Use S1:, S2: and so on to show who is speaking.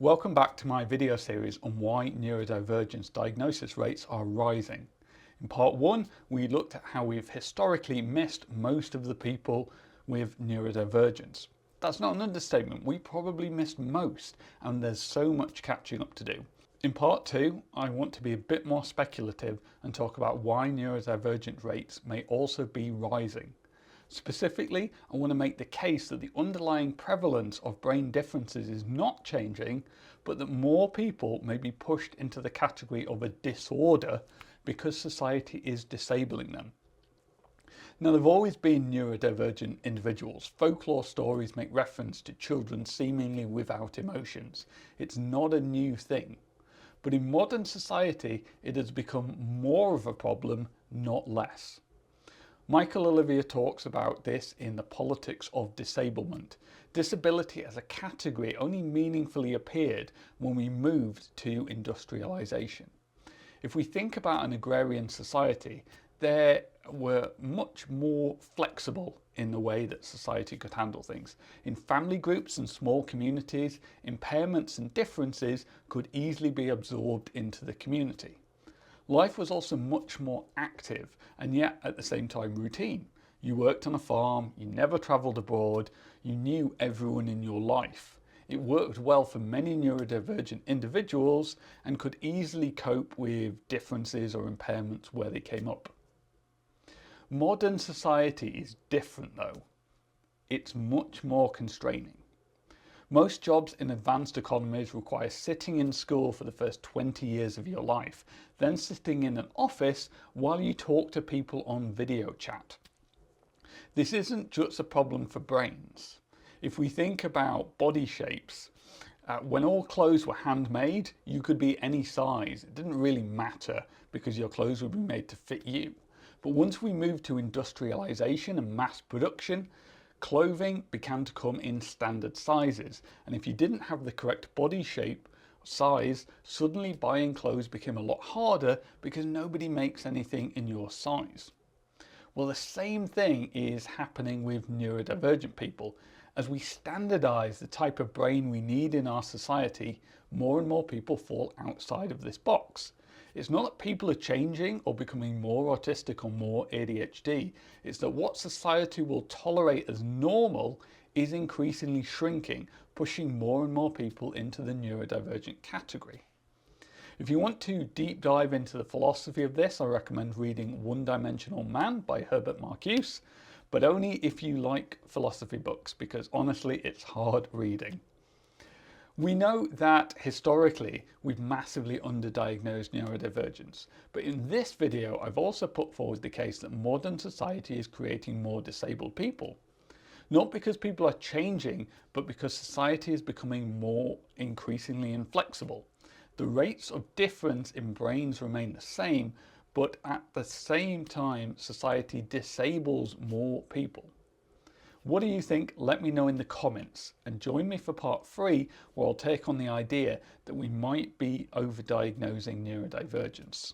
S1: Welcome back to my video series on why neurodivergence diagnosis rates are rising. In part 1, we looked at how we've historically missed most of the people with neurodivergence. That's not an understatement, we probably missed most, and there's so much catching up to do. In part 2, I want to be a bit more speculative and talk about why neurodivergent rates may also be rising. Specifically, I want to make the case that the underlying prevalence of brain differences is not changing, but that more people may be pushed into the category of a disorder because society is disabling them. Now, there have always been neurodivergent individuals. Folklore stories make reference to children seemingly without emotions. It's not a new thing. But in modern society, it has become more of a problem, not less. Michael Olivier talks about this in the Politics of Disablement. Disability as a category only meaningfully appeared when we moved to industrialisation. If we think about an agrarian society, they were much more flexible in the way that society could handle things. In family groups and small communities, impairments and differences could easily be absorbed into the community. Life was also much more active and yet at the same time routine. You worked on a farm, you never travelled abroad, you knew everyone in your life. It worked well for many neurodivergent individuals and could easily cope with differences or impairments where they came up. Modern society is different though. It's much more constraining. Most jobs in advanced economies require sitting in school for the first 20 years of your life, then sitting in an office while you talk to people on video chat. This isn't just a problem for brains. If we think about body shapes, when all clothes were handmade, you could be any size. It didn't really matter because your clothes would be made to fit you. But once we moved to industrialisation and mass production, clothing began to come in standard sizes, and if you didn't have the correct body shape size, suddenly buying clothes became a lot harder because nobody makes anything in your size. Well, the same thing is happening with neurodivergent people. As we standardise the type of brain we need in our society, more and more people fall outside of this box. It's not that people are changing or becoming more autistic or more ADHD, it's that what society will tolerate as normal is increasingly shrinking, pushing more and more people into the neurodivergent category. If you want to deep dive into the philosophy of this, I recommend reading One Dimensional Man by Herbert Marcuse, but only if you like philosophy books, because honestly, it's hard reading. We know that historically we've massively underdiagnosed neurodivergence, but in this video I've also put forward the case that modern society is creating more disabled people. Not because people are changing, but because society is becoming more increasingly inflexible. The rates of difference in brains remain the same, but at the same time society disables more people. What do you think? Let me know in the comments, and join me for part 3 where I'll take on the idea that we might be overdiagnosing neurodivergence.